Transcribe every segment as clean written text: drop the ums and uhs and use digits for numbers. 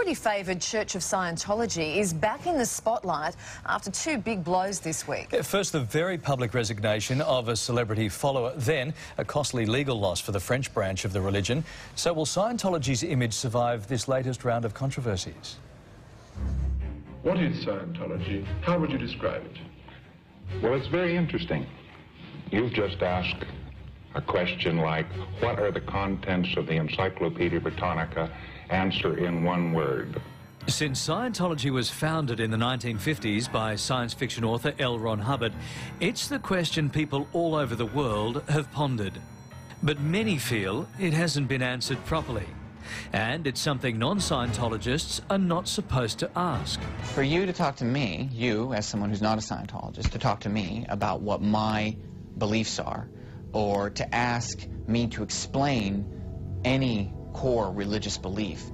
celebrity-favoured Church of Scientology is back in the spotlight after two big blows this week. First, the very public resignation of a celebrity follower, then a costly legal loss for the French branch of the religion. So will Scientology's image survive this latest round of controversies? What is Scientology? How would you describe it? Well, it's very interesting. You've just asked a question like, what are the contents of the Encyclopedia Britannica? Answer in one word. Since Scientology was founded in the 1950s by science fiction author L. Ron Hubbard, it's the question people all over the world have pondered. But many feel it hasn't been answered properly. And it's something non-Scientologists are not supposed to ask. For you to talk to me, you as someone who's not a Scientologist, to talk to me about what my beliefs are, or to ask me to explain any core religious belief,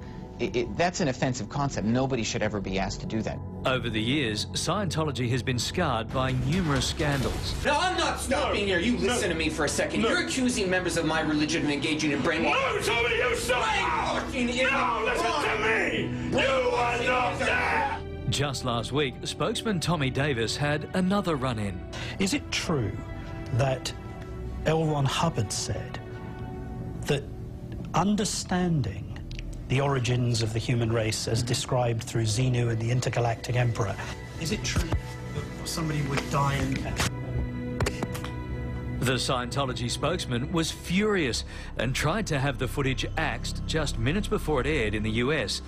that's an offensive concept. Nobody should ever be asked to do that. Over the years, Scientology has been scarred by numerous scandals. No, I'm not stopping here. You listen to me for a second. You're accusing members of my religion of engaging in brainwashing. No, tell me you stop! No, listen to me! You are not there! Just last week, spokesman Tommy Davis had another run-in. Is it true that L. Ron Hubbard said that understanding the origins of the human race as described through Xenu and the intergalactic emperor, is it true that somebody would die in The Scientology spokesman was furious and tried to have the footage axed just minutes before it aired in the US.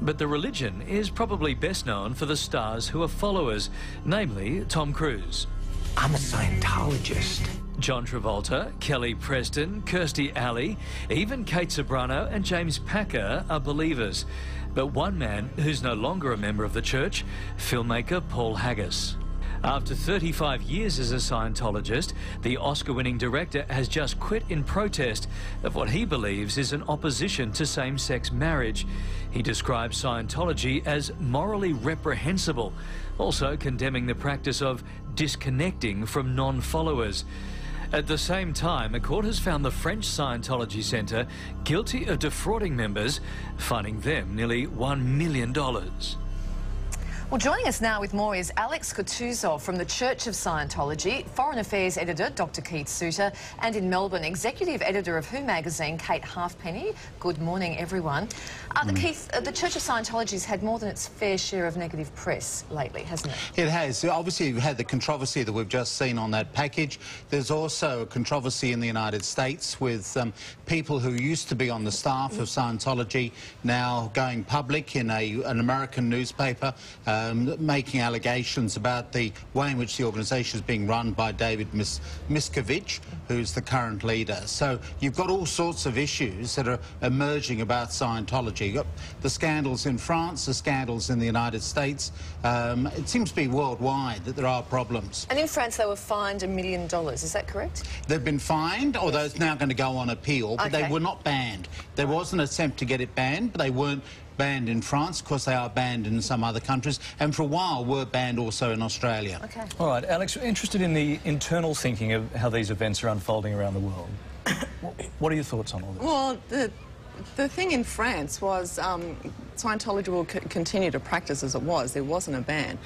But the religion is probably best known for the stars who are followers, namely Tom Cruise. I'm a Scientologist. John Travolta, Kelly Preston, Kirstie Alley, even Kate Ceberano and James Packer are believers. But one man who's no longer a member of the church, filmmaker Paul Haggis. After 35 years as a Scientologist, the Oscar-winning director has just quit in protest of what he believes is an opposition to same-sex marriage. He describes Scientology as morally reprehensible, also condemning the practice of disconnecting from non-followers. At the same time, a court has found the French Scientology Centre guilty of defrauding members, fining them nearly $1 million. Well, joining us now with more is Alex Kutuzov from the Church of Scientology, Foreign Affairs Editor Dr. Keith Suter, and in Melbourne, Executive Editor of Who magazine, Kate Halfpenny. Good morning, everyone. Keith, the Church of Scientology has had more than its fair share of negative press lately, hasn't it? It has. Obviously, you've had the controversy that we've just seen on that package. There's also a controversy in the United States with people who used to be on the staff of Scientology now going public in an American newspaper, making allegations about the way in which the organisation is being run by David Miscavige, who's the current leader. So you've got all sorts of issues that are emerging about Scientology. You've got the scandals in France, the scandals in the United States. It seems to be worldwide that there are problems. And in France they were fined $1 million, is that correct? They've been fined, although it's now going to go on appeal, but they were not banned. There was an attempt to get it banned, but they weren't banned in France. Of course, they are banned in some other countries, and for a while were banned also in Australia. Okay. All right, Alex, we're interested in the internal thinking of how these events are unfolding around the world. What are your thoughts on all this? Well, the thing in France was Scientology will continue to practice as it was. There wasn't a ban.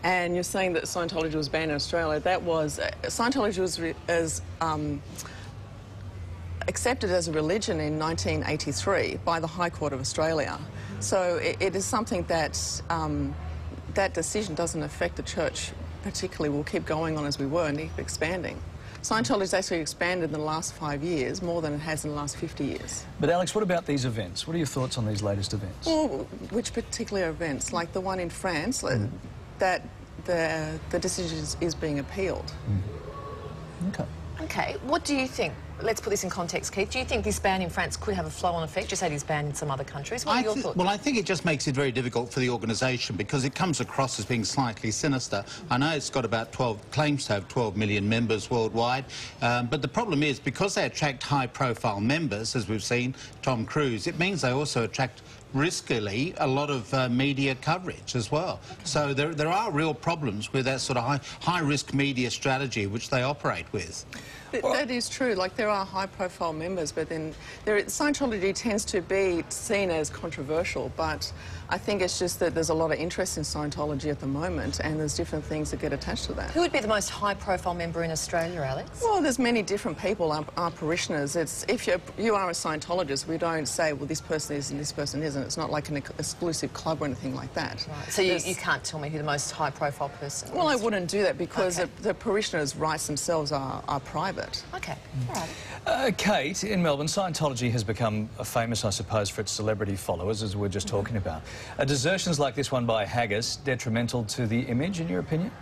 And you're saying that Scientology was banned in Australia. That was... Scientology was accepted as a religion in 1983 by the High Court of Australia. So it is something that that decision doesn't affect the church particularly. We'll keep going on as we were and keep expanding. Scientology has actually expanded in the last 5 years more than it has in the last 50 years. But Alex, what about these events? What are your thoughts on these latest events? Well, which particular events? Like the one in France, that the decision is being appealed. Okay. Okay, what do you think? Let's put this in context, Keith. Do you think this ban in France could have a flow-on effect? You said he's banned in some other countries. What are your thoughts? Well, I think it just makes it very difficult for the organisation because it comes across as being slightly sinister. I know it's got about claims to have 12 million members worldwide, but the problem is because they attract high-profile members, as we've seen, Tom Cruise, it means they also attract riskily a lot of media coverage as well. So there are real problems with that sort of high-risk media strategy which they operate with. That is true. Like, there are high-profile members, but then Scientology tends to be seen as controversial, but I think it's just that there's a lot of interest in Scientology at the moment, and there's different things that get attached to that. Who would be the most high-profile member in Australia, Alex? Well, there's many different people, our parishioners. If you are a Scientologist, we don't say, well, this person is and this person isn't. It's not like an exclusive club or anything like that. Right. So you can't tell me who the most high-profile person is? Well, I wouldn't do that because the parishioners' rights themselves are private. OK, all right. Kate, in Melbourne, Scientology has become famous, I suppose, for its celebrity followers, as we were just talking about. Are desertions like this one by Haggis detrimental to the image, in your opinion?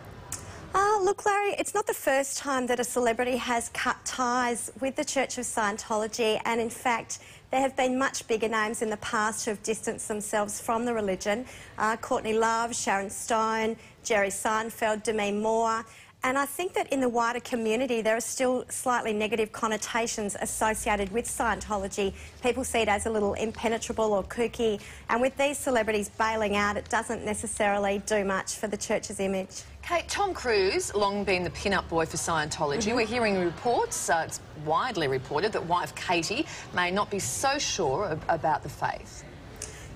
Look, Larry, it's not the first time that a celebrity has cut ties with the Church of Scientology, and in fact, there have been much bigger names in the past who have distanced themselves from the religion. Courtney Love, Sharon Stone, Jerry Seinfeld, Demi Moore. And I think that in the wider community there are still slightly negative connotations associated with Scientology. People see it as a little impenetrable or kooky, and with these celebrities bailing out, it doesn't necessarily do much for the Church's image. Kate, Tom Cruise, long been the pin-up boy for Scientology. We're hearing reports, it's widely reported, that wife Katie may not be so sure about the faith.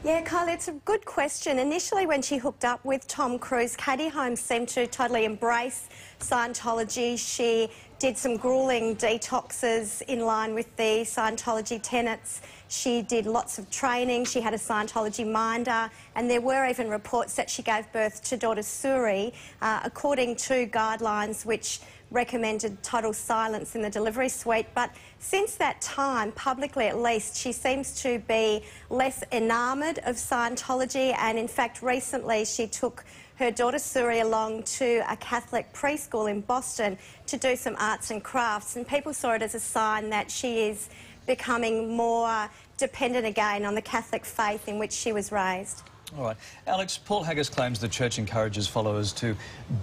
Yeah, Kyle, it's a good question. Initially, when she hooked up with Tom Cruise, Katie Holmes seemed to totally embrace Scientology. She did some gruelling detoxes in line with the Scientology tenets. She did lots of training. She had a Scientology minder, and there were even reports that she gave birth to daughter Suri, according to guidelines which recommended total silence in the delivery suite. But since that time, publicly at least, she seems to be less enamoured of Scientology, and in fact recently she took her daughter Suri along to a Catholic preschool in Boston to do some arts and crafts, and people saw it as a sign that she is becoming more dependent again on the Catholic faith in which she was raised. All right. Alex, Paul Haggis claims the Church encourages followers to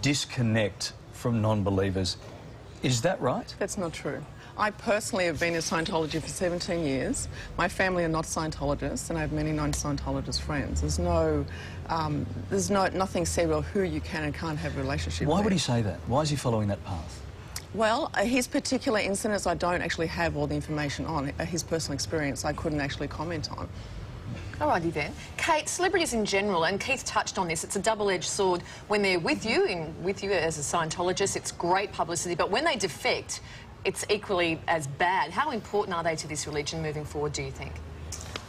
disconnect from non-believers. Is that right? That's not true. I personally have been in Scientology for 17 years. My family are not Scientologists, and I have many non-Scientologist friends. There's nothing said about who you can and can't have a relationship with. Why would he say that? Why is he following that path? Well, his particular incidents I don't actually have all the information on. His personal experience I couldn't actually comment on. Alrighty then. Kate, celebrities in general, and Keith touched on this, it's a double-edged sword. When they're with you as a Scientologist, it's great publicity, but when they defect, it's equally as bad. How important are they to this religion moving forward, do you think?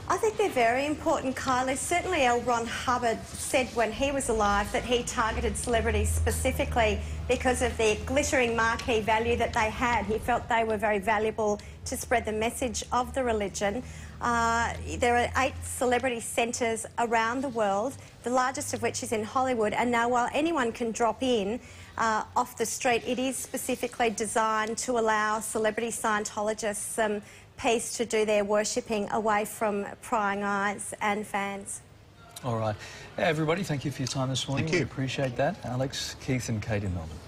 I think they're very important, Kylie. Certainly L. Ron Hubbard said when he was alive that he targeted celebrities specifically because of the glittering marquee value that they had. He felt they were very valuable to spread the message of the religion. There are 8 celebrity centres around the world, the largest of which is in Hollywood, and now while anyone can drop in off the street, it is specifically designed to allow celebrity Scientologists some peace to do their worshipping away from prying eyes and fans. All right. Everybody, thank you for your time this morning. Thank you. We appreciate that. Alex, Keith and Kate in Melbourne.